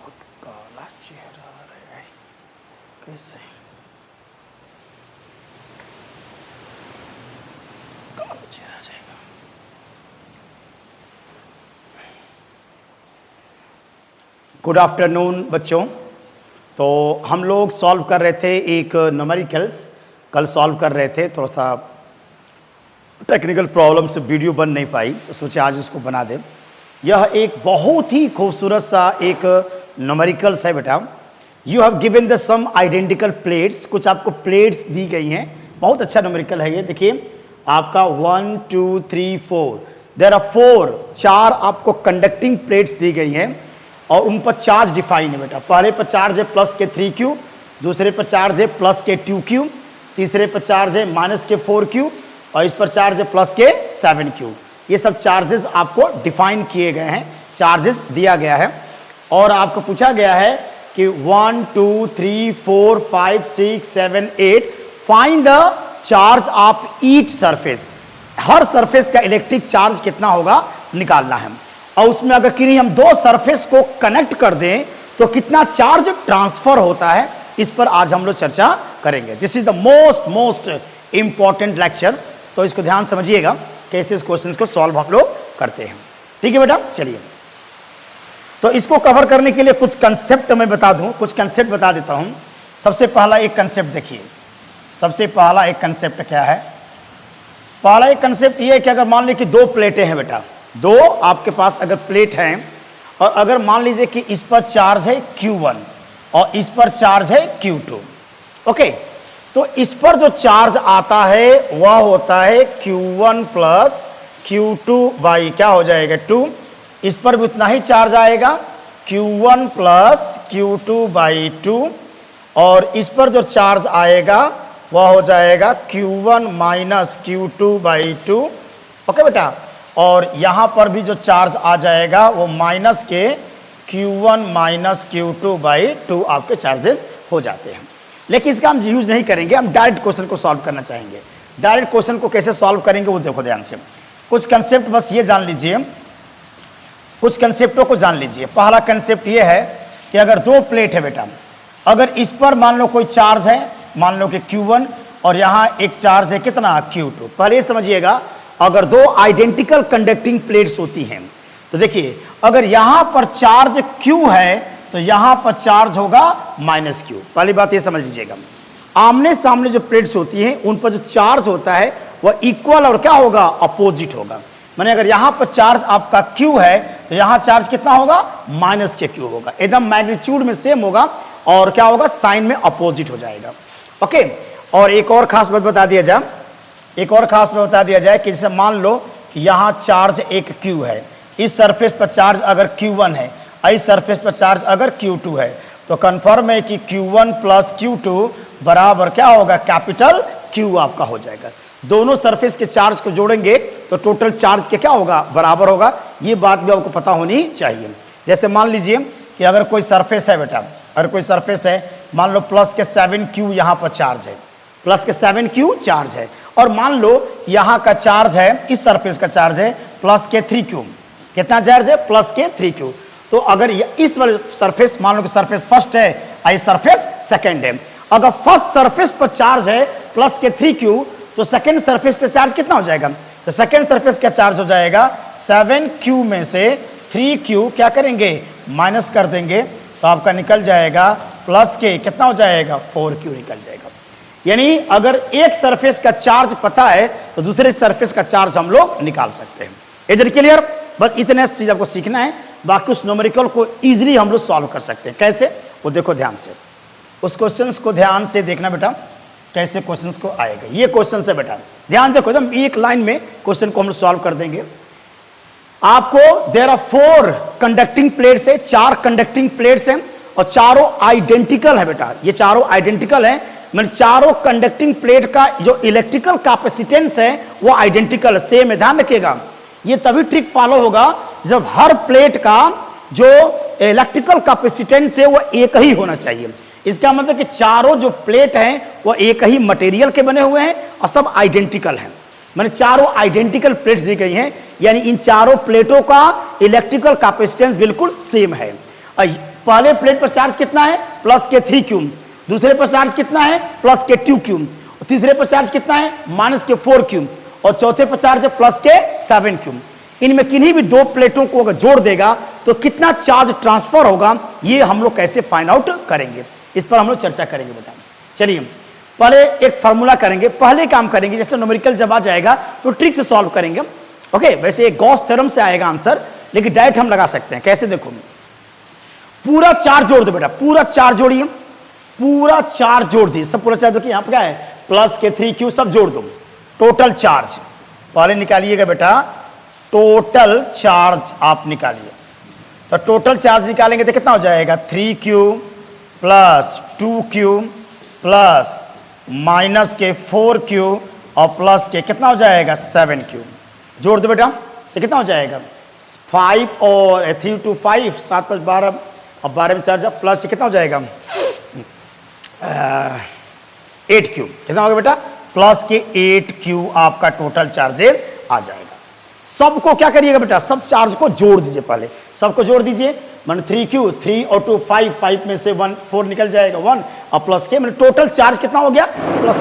बहुत काला चेहरा है, कैसे काला चेहरा रहेगा। गुड आफ्टरनून बच्चों। तो हम लोग सॉल्व कर रहे थे एक न्यूमेरिकल्स, कल सॉल्व कर रहे थे, थोड़ा सा टेक्निकल प्रॉब्लम से वीडियो बन नहीं पाई तो सोचे आज इसको बना दें। यह एक बहुत ही खूबसूरत सा एक न्यूमेरिकल्स है बेटा। You have given the some identical plates, कुछ आपको प्लेट्स दी गई हैं। बहुत अच्छा न्यूमेरिकल है ये। देखिए आपका 1 2 3 4 देयर आर 4 चार आपको कंडक्टिंग प्लेट्स दी गई हैं और उन पर चार्ज डिफाइन है बेटा। पहले पर चार्ज है प्लस के 3q, दूसरे पर चार्ज है प्लस के 2q, तीसरे पर चार्ज है माइनस के 4q और इस पर चार्ज है प्लस के 7q। ये सब चार्जेस आपको डिफाइन किए गए हैं, चार्जेस दिया गया है और आपको पूछा गया है कि 1 2 3 4 5 6 7 8 find the charge of each surface. Her surface का इलेक्ट्रिक चार्ज कितना होगा निकालना है और उसमें अगर किन्हीं हम दो सरफेस को कनेक्ट कर दें तो कितना चार्ज ट्रांसफर होता है, इस पर आज हम लोग चर्चा करेंगे। This is the most important lecture, तो इसको ध्यान समझिएगा कैसे इस क्वेश्चन को सॉल्व हम लोग करते हैं। ठीक है बेटा, चलिए। तो इसको कवर करने के लिए कुछ कंसेप्ट मैं बता दूं, कुछ कंसेप्ट बता देता हूं। सबसे पहला एक कंसेप्ट देखिए, सबसे पहला एक कंसेप्ट क्या है। पहला एक कंसेप्ट ये है कि अगर मान लीजिए कि दो प्लेटें हैं बेटा, दो आपके पास अगर प्लेट हैं और अगर मान लीजिए कि इस पर चार्ज है Q1 और इस पर चार्ज है Q2, ओके, तो इस पर जो चार्ज आता है वह होता है Q1 प्लस Q2 बाई क्या हो जाएगा 2। इस पर भी उतना ही चार्ज आएगा Q1 प्लस Q2 बाई 2 और इस पर जो चार्ज आएगा वह हो जाएगा Q1 minus Q2 by 2, okay बेटा। और यहां पर भी जो चार्ज आ जाएगा वो माइनस के Q1 माइनस Q2 बाई 2 आपके चार्जेस हो जाते हैं। लेकिन इसका हम यूज नहीं करेंगे, हम डायरेक्ट क्वेश्चन को सॉल्व करना चाहेंगे। डायरेक्ट क्वेश्चन को कैसे सॉल्व करेंगे वो देखो ध्यान से। कुछ कंसेप्ट बस ये जान लीजिए, कुछ कंसेप्टों को जान लीजिए। पहला कंसेप्ट ये है कि अगर दो प्लेट है बेटा, अगर इस पर मान लो कोई चार्ज है, मान लो कि Q1 और यहां एक चार्ज है कितना Q2। पहले ये समझिएगा, अगर दो आइडेंटिकल कंडक्टिंग प्लेट्स होती हैं तो देखिए अगर यहां पर चार्ज Q है तो यहां पर चार्ज होगा माइनस Q। पहली बात ये समझ लीजिएगा, आमने सामने जो प्लेट्स होती हैं उन पर जो चार्ज होता है वह इक्वल और क्या होगा अपोजिट होगा। माने अगर यहां पर चार्ज आपका Q है तो यहां चार्ज कितना होगा माइनस के Q होगा, एकदम मैग्नीट्यूड में सेम होगा और क्या होगा साइन में अपोजिट हो जाएगा, ओके। और एक और खास बात बता दिया जाए, एक और खास बात बता दिया जाए कि जैसे मान लो कि यहां चार्ज एक Q है, इस सरफेस पर चार्ज अगर Q1 है, इस सरफेस पर चार्ज अगर Q2 है, तो कंफर्म है कि Q1 प्लस Q2 बराबर क्या होगा कैपिटल Q आपका हो जाएगा। दोनों सरफेस के चार्ज को जोड़ेंगे तो टोटल चार्ज के क्या होगा बराबर होगा। ये बात भी आपको पता होनी चाहिए। जैसे मान लीजिए कि अगर कोई सरफेस है बेटा, अगर कोई सरफेस है, मान लो प्लस के 7Q यहां पर चार्ज है, प्लस के 7Q चार्ज है और मान लो यहां का चार्ज है, इस सरफेस का चार्ज है प्लस के 3Q। कितना चार्ज है प्लस के 3Q। तो अगर इस वाले सरफेस, मान लो कि सरफेस फर्स्ट है और सरफेस सेकंड है, अगर फर्स्ट सरफेस पर चार्ज है प्लस के 3Q तो सेकंड सरफेस का चार्ज कितना हो जाएगा, तो सेकंड सरफेस का चार्ज हो जाएगा 7Q में से 3Q क्या करेंगे माइनस कर देंगे तो आपका निकल जाएगा प्लस के कितना हो जाएगा 4Q निकल जाएगा। यानी अगर एक सरफेस का चार्ज पता है तो दूसरे सरफेस का चार्ज हम लोग निकाल सकते हैं। Is it clear? बस इतने चीज आपको सीखना है, बाकी उस न्यूमेरिकल को इजीली हम लोग सॉल्व कर सकते हैं। कैसे वो देखो ध्यान से, उस क्वेश्चंस को ध्यान से देखना बेटा, कैसे क्वेश्चंस को आएगा। ये क्वेश्चन है बेटा, ध्यान देखो एकदम एक लाइन में क्वेश्चन को हम लोग सॉल्व कर देंगे। आपको देयर आर 4 कंडक्टिंग प्लेट्स है, 4 कंडक्टिंग प्लेट्स हैं और चारों आइडेंटिकल है बेटा। ये चारों आइडेंटिकल है, मतलब चारों कंडक्टिंग प्लेट का जो इलेक्ट्रिकल कैपेसिटेंस है वो आइडेंटिकल सेम है। ध्यान रखिएगा, ये तभी ट्रिक फॉलो होगा जब हर प्लेट का जो इलेक्ट्रिकल कैपेसिटेंस है वो एक ही होना चाहिए। इसका मतलब कि चारों जो प्लेट हैं वो एक ही मटेरियल के बने हुए हैं और सब आइडेंटिकल हैं, माने चारों आइडेंटिकल प्लेट्स दी गई हैं, यानी इन चारों प्लेटों का इलेक्ट्रिकल कैपेसिटेंस बिल्कुल सेम है। पहले प्लेट पर चार्ज कितना है, प्लस के 3 क्यू, दूसरे पर चार्ज कितना है, प्लस के 2 क्यू, तीसरे पर चार्ज कितना है, माइनस के 4 क्यू, और चौथे पर चार्ज है प्लस के 7 क्यू। इनमें किन्हीं भी दो प्लेटों को अगर जोड़ देगा तो कितना चार्ज ट्रांसफर होगा, ये हम लोग कैसे फाइंड आउट करेंगे, इस पर हम लोग चर्चा करेंगे बेटा। चलिए पहले एक फार्मूला करेंगे, पहले काम करेंगे, जैसे न्यूमेरिकल जब आ जाएगा तो ट्रिक से सॉल्व करेंगे। ओके, वैसे एक गॉस थ्योरम से आएगा आंसर, लेकिन डायरेक्ट हम लगा सकते हैं। कैसे, देखो पूरा चार्ज जोड़ दो बेटा, पूरा चार्ज जोड़िए, पूरा चार्ज जोड़ दिए, सब पूरा चार्ज, यहाँ पर क्या है, प्लस के 3 क्यू, सब जोड़ दो। टोटल चार्ज पहले निकालिएगा बेटा, टोटल चार्ज आप निकालिए। तो टोटल चार्ज निकालेंगे तो कितना हो जाएगा, 3Q plus 2Q plus minus के 4Q और प्लस के कितना हो जाएगा 7Q। जोड़ दो बेटा, तो कितना हो जाएगा 5 और 3 2 5, 7 + 12 और 12 में चार्ज प्लस कितना हो जाएगा 8Q। कितना होगा बेटा, प्लस के 8Q आपका टोटल चार्जेस आ जाएगा। सबको क्या करिएगा बेटा, सब चार्ज को जोड़ दीजिए, पहले सबको जोड़ दीजिए। मान 3Q, 3 और 2 5, 5 में से 1 4 निकल जाएगा 1 और प्लस के, मतलब टोटल चार्ज कितना हो गया, प्लस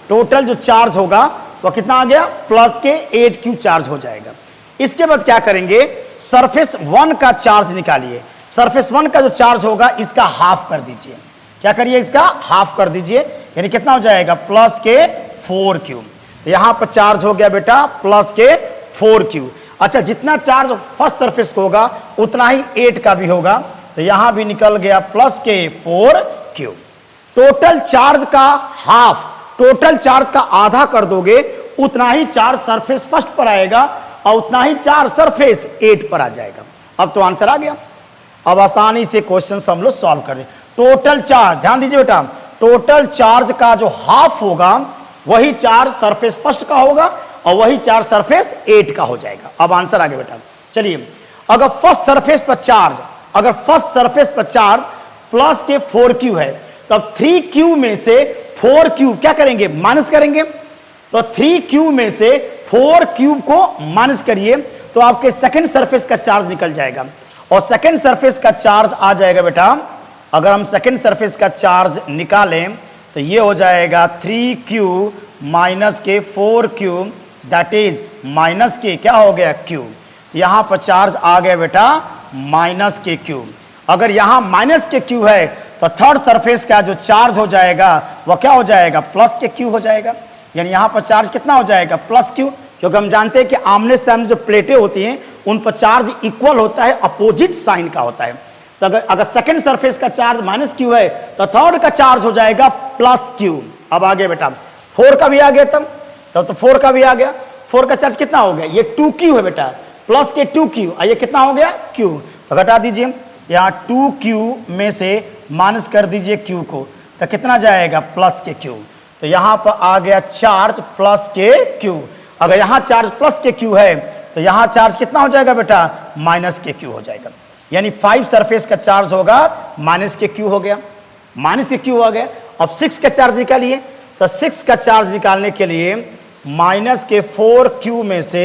टोटल जो चार्ज होगा वो कितना आ गया, प्लस के 8Q चार्ज हो जाएगा। इसके बाद क्या करेंगे, सरफेस 1 का चार्ज निकालिए। सरफेस 1 का जो चार्ज होगा इसका हाफ कर दीजिए। क्या करिए, इसका हाफ कर दीजिए, यानी कितना हो जाएगा, प्लस के 4Q। यहां पर चार्ज हो गया बेटा प्लस के 4Q। अच्छा, जितना चार्ज फर्स्ट सरफेस को होगा उतना ही 8 का भी होगा, तो यहां भी निकल गया प्लस के 4Q। टोटल चार्ज का हाफ, टोटल चार्ज का आधा कर दोगे उतना ही चार्ज सरफेस फर्स्ट पर आएगा और उतना ही चार्ज सरफेस 8 पर आ जाएगा। अब तो आंसर आ गया। अब आसानी से क्वेश्चन हम लोग सॉल्व कर दें। टोटल चार्ज, ध्यान दीजिए बेटा, टोटल चार्ज का जो हाफ होगा वही चार्ज सरफेस फर्स्ट का होगा और वही चार्ज सरफेस 8 का हो जाएगा। अब आंसर आ गया बेटा। चलिए, अगर फर्स्ट सरफेस पर चार्ज, अगर फर्स्ट सरफेस पर चार्ज प्लस के 4Q है, तब 3Q में से 4Q क्या करेंगे, माइनस करेंगे। तो 3Q में से 4Q को माइनस करिए तो आपके सेकंड सरफेस का चार्ज निकल जाएगा, और सेकंड सरफेस का चार्ज आ जाएगा बेटा, अगर हम सेकंड सरफेस का चार्ज निकालें तो ये हो जाएगा 3Q माइनस के 4Q, दैट इज माइनस के क्या हो गया Q। यहां पर चार्ज आ गया बेटा माइनस के Q। अगर यहां माइनस के Q है तो थर्ड सरफेस का जो चार्ज हो जाएगा वह क्या हो जाएगा, प्लस के Q हो जाएगा। यानी यहां पर चार्ज कितना हो जाएगा, प्लस Q, क्योंकि हम जानते हैं कि आमने सामने जो प्लेटें होती हैं उन पर चार्ज इक्वल होता है, अपोजिट साइन का होता है। तो अगर सेकंड सरफेस का चार्ज माइनस Q है तो थर्ड का चार्ज हो जाएगा प्लस Q। अब आगे बेटा 4 का भी आ गया, तब तो 4 का भी आ गया। 4 का चार्ज कितना हो गया, ये 2Q है बेटा, प्लस के 2Q, ये कितना हो गया Q। तो घटा दीजिए, यहाँ 2Q में से माइनस कर दीजिए Q को, तो कितना जाएगा, प्लस के Q। तो यहाँ पर आ गया चार्ज प्लस के Q। अगर यहाँ चार्ज प्लस के Q है तो यहाँ चार्ज कितना हो जाएगा बेटा, माइनस के Q हो जाएगा। यानी 5 सरफेस का चार्ज होगा माइनस के Q हो गया, माइनस के Q हो गया। अब 6 का चार्ज निकालिए, तो 6 का चार्ज निकालने के लिए माइनस के 4Q में से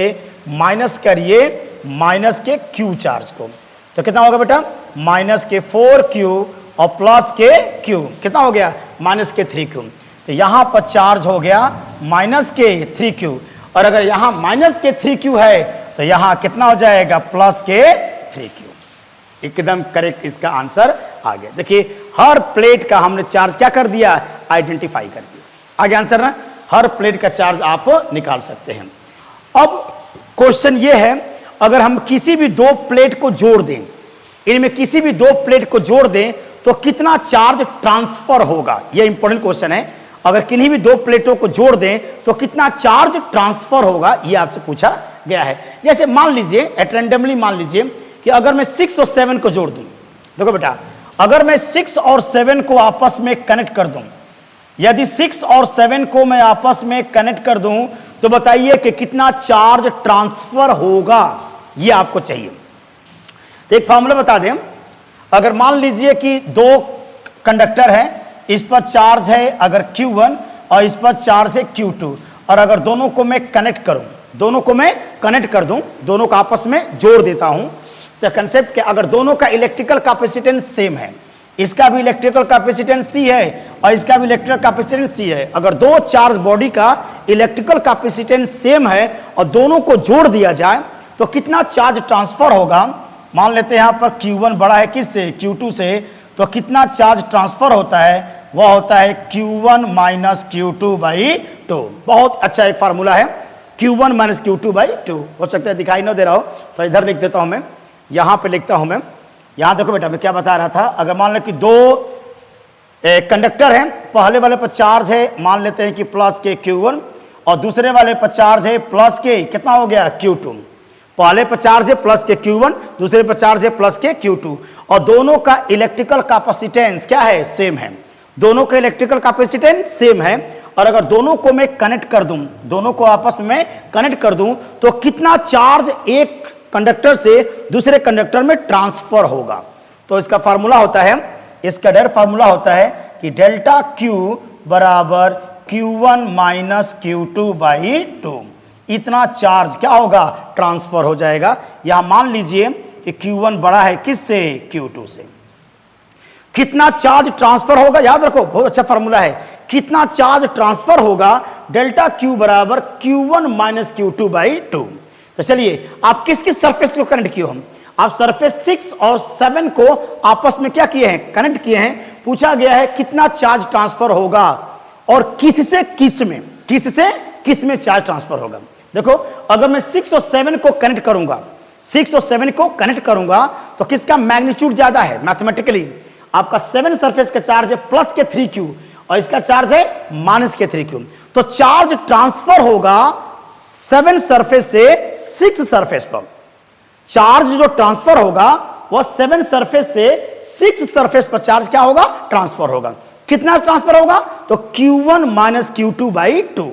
माइनस करिए माइनस के Q चार्ज को, तो कितना होगा बेटा, माइनस के 4Q और प्लस के Q, कितना हो गया, माइनस के 3Q। तो यहां पर चार्ज हो गया माइनस के 3Q, और अगर यहां माइनस के 3Q है तो यहां कितना हो जाएगा, प्लस के 3Q। एकदम करेक्ट इसका आंसर आ गया। देखिए हर प्लेट का हमने चार्ज क्या कर दिया, आइडेंटिफाई कर दिया। आगे आंसर ना, हर प्लेट का चार्ज आप निकाल सकते हैं। अब क्वेश्चन ये है, अगर हम किसी भी दो प्लेट को जोड़ दें, इनमें किसी भी दो प्लेट को जोड़ दें तो कितना चार्ज ट्रांसफर होगा, यह इंपॉर्टेंट क्वेश्चन है। अगर किन्हीं भी दो प्लेटों को जोड़ दें तो कितना चार्ज ट्रांसफर होगा, यह आपसे पूछा गया है। जैसे मान लीजिए, एट रैंडमली मान लीजिए कि अगर मैं 6 और 7 को जोड़ दूं, देखो बेटा, अगर मैं 6 और 7 को आपस में कनेक्ट कर दूं, यदि 6 और 7 को मैं आपस में कनेक्ट कर दूं तो बताइए कि कितना चार्ज ट्रांसफर होगा, यह आपको चाहिए। तो एक फॉर्मूला बता दें, अगर मान लीजिए कि दो कंडक्टर है, इस पर चार्ज है अगर Q1 और इस पर चार्ज है Q2, और अगर दोनों को मैं कनेक्ट करूं, दोनों को मैं कनेक्ट कर दूं, दोनों को आपस में जोड़ देता हूं, तो कंसेप्ट क्या, अगर दोनों का इलेक्ट्रिकल कैपेसिटेंस सेम है, इसका भी इलेक्ट्रिकल कैपेसिटेंस सी है और इसका भी इलेक्ट्रिकल कैपेसिटेंस सी है, अगर दो चार्ज बॉडी का इलेक्ट्रिकल कैपेसिटेंस सेम है और दोनों को जोड़ दिया जाए तो कितना चार्ज ट्रांसफर होगा। मान लेते हैं यहां पर Q1 बड़ा है किससे, Q2 से, तो कितना चार्ज ट्रांसफर होता है, वह होता है Q1 माइनस Q2/2। बहुत अच्छा एक फार्मूला है, Q1 माइनस Q2/2। हो सकता है दिखाई ना दे रहा हो तो इधर लिख देता हूं मैं, यहां पे लिखता हूं मैं। यहां देखो बेटा मैं क्या बता रहा था, अगर मान लो कि दो कंडक्टर हैं, पहले वाले पर चार्ज है मान लेते हैं कि प्लस के Q1 और दूसरे वाले पर चार्ज है प्लस के कितना हो गया Q2। पहले पर चार्ज है प्लस के Q1, दूसरे पर चार्ज है प्लस के Q2 और दोनों का इलेक्ट्रिकल कैपेसिटेंस क्या है, सेम है। दोनों का इलेक्ट्रिकल कैपेसिटेंस सेम है और अगर दोनों को मैं कनेक्ट कर दूं, दोनों को आपस में कनेक्ट कर दूं तो कितना चार्ज एक कंडक्टर से दूसरे कंडक्टर में ट्रांसफर होगा। तो इसका फार्मूला होता है, इसका डायरेक्ट फार्मूला होता है कि डेल्टा Q बराबर Q1 माइनस Q2/2। इतना चार्ज क्या होगा, ट्रांसफर हो जाएगा। यहां मान लीजिए कि Q1 बड़ा है किससे, Q2 से। कितना चार्ज ट्रांसफर होगा, याद रखो बहुत अच्छा फार्मूला है, कितना चार्ज ट्रांसफर होगा, डेल्टा Q बराबर Q1 माइनस Q2/2। तो चलिए आप किस किस सरफेस को कनेक्ट किए हम, आप सरफेस 6 और 7 को आपस में क्या किए हैं, कनेक्ट किए हैं। पूछा गया है कितना चार्ज ट्रांसफर होगा और किससे किस में, किससे किस में चार्ज ट्रांसफर होगा। देखो अगर मैं 6 और 7 को कनेक्ट करूंगा, 6 और 7 को कनेक्ट करूंगा तो किसका मैग्नीट्यूड ज्यादा है, मैथमेटिकली आपका 7 सरफेस का चार्ज है प्लस के 3Q और इसका चार्ज है माइनस के 3Q। तो चार्ज ट्रांसफर होगा 7 सरफेस से 6 सरफेस पर। चार्ज जो ट्रांसफर होगा वह 7 सरफेस से 6 सरफेस पर चार्ज क्या होगा, ट्रांसफर होगा। कितना ट्रांसफर होगा, तो Q1 minus Q2/2,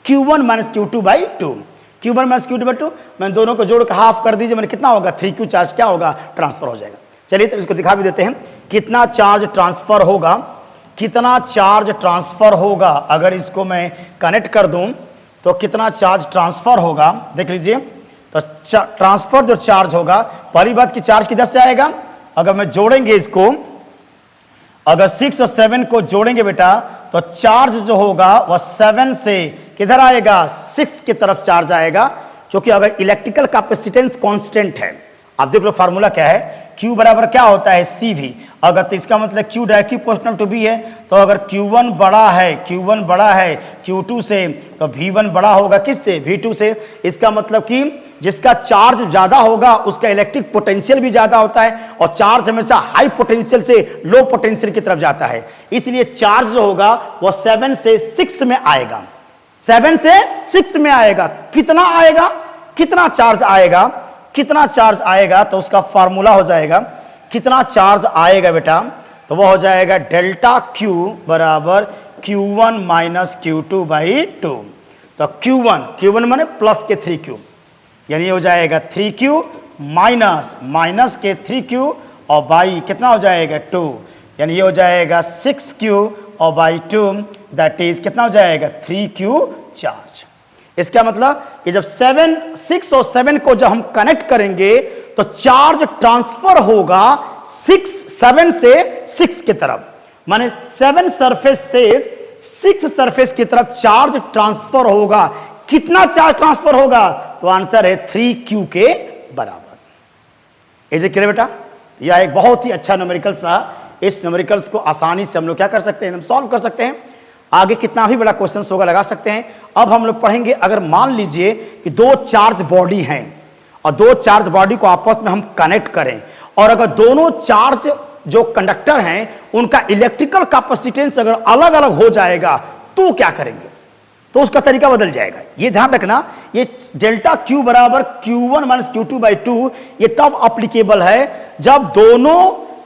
Q1 minus Q2/2, Q1 minus Q2/2। मैं दोनों को जोड़ कर हाफ कर दीजिए, मैंने कितना होगा, 3Q चार्ज क्या होगा, ट्रांसफर हो जाएगा। चलिए तो इसको दिखा भी देते हैं कितना चार्ज ट्रांसफर होगा, कितना चार्ज ट्रांसफर होगा। अगर इसको मैं कनेक्ट कर दूं तो कितना चार्ज ट्रांसफर होगा, देख लीजिए। तो ट्रांसफर जो चार्ज होगा, पहली बात कि चार्ज किधर से आएगा, अगर मैं जोड़ेंगे इसको, अगर 6 और 7 को जोड़ेंगे बेटा तो चार्ज जो होगा वह 7 से किधर आएगा, 6 की तरफ चार्ज आएगा। क्योंकि अगर इलेक्ट्रिकल कैपेसिटेंस कांस्टेंट है, आप देख लो फार्मूला क्या है, Q बराबर क्या होता है, CV। अगर तो इसका मतलब Q directly proportional to B है, तो अगर Q1 बड़ा है, Q1 बड़ा है Q2 से, तो V1 बड़ा होगा किससे, V2 से। इसका मतलब कि जिसका चार्ज ज्यादा होगा उसका इलेक्ट्रिक पोटेंशियल भी ज्यादा होता है और चार्ज हमेशा हाई पोटेंशियल से लो पोटेंशियल की तरफ जाता है। इसलिए चार्ज जो होगा वह 7 से 6 में आएगा, 7 से 6 में आएगा। कितना आएगा, कितना चार्ज आएगा, कितना चार्ज आएगा, तो उसका फार्मूला हो जाएगा, कितना चार्ज आएगा बेटा, तो वह हो जाएगा डेल्टा Q बराबर Q1 माइनस Q2/2। तो Q1 माने प्लस के 3Q, यानी हो जाएगा 3Q माइनस के 3Q और बाई कितना हो जाएगा 2, यानी ये हो जाएगा 6Q और बाई 2, दैट इज कितना हो जाएगा 3Q चार्ज। इसका मतलब कि जब 6 और 7 को जब हम कनेक्ट करेंगे तो चार्ज ट्रांसफर होगा 7 से 6 की तरफ, माने 7 सरफेस से 6 सरफेस की तरफ चार्ज ट्रांसफर होगा। कितना चार्ज ट्रांसफर होगा, तो आंसर है 3Q के बराबर। इज इट क्लियर बेटा, यह एक बहुत ही अच्छा न्यूमेरिकल्स था। इस न्यूमेरिकल्स को आसानी से हम लोग क्या कर सकते हैं, हम सॉल्व कर सकते हैं। आगे कितना भी बड़ा क्वेश्चन होगा लगा सकते हैं। अब हम लोग पढ़ेंगे, अगर मान लीजिए कि दो चार्ज बॉडी हैं और दो चार्ज बॉडी को आपस में हम कनेक्ट करें और अगर दोनों चार्ज जो कंडक्टर हैं उनका इलेक्ट्रिकल कैपेसिटेंस अगर अलग अलग हो जाएगा तो क्या करेंगे, तो उसका तरीका बदल जाएगा। ये ध्यान रखना, ये डेल्टा Q बराबर Q1 माइनस Q2/2 ये तब अप्लीकेबल है जब दोनों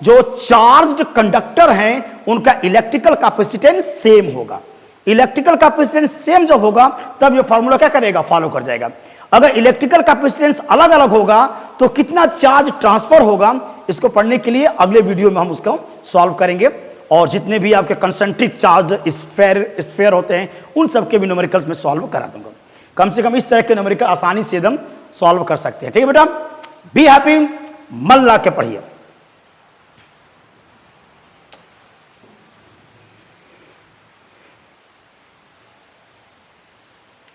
जो चार्ज्ड कंडक्टर हैं उनका इलेक्ट्रिकल कैपेसिटेंस सेम होगा। इलेक्ट्रिकल कैपेसिटेंस सेम जब होगा तब ये फार्मूला क्या करेगा, फॉलो कर जाएगा। अगर इलेक्ट्रिकल कैपेसिटेंस अलग अलग होगा तो कितना चार्ज ट्रांसफर होगा, इसको पढ़ने के लिए अगले वीडियो में हम उसको सॉल्व करेंगे। और जितने भी आपके कंसंट्रिक चार्ज स्फेयर होते हैं उन सब के भी न्यूमेरिकल्स में सॉल्व करा दूंगा। कम से कम इस तरह के न्यूमेरिकल आसानी से एकदम सॉल्व कर सकते हैं। ठीक है बेटा, बी हैप्पी, मन ला के पढ़िए।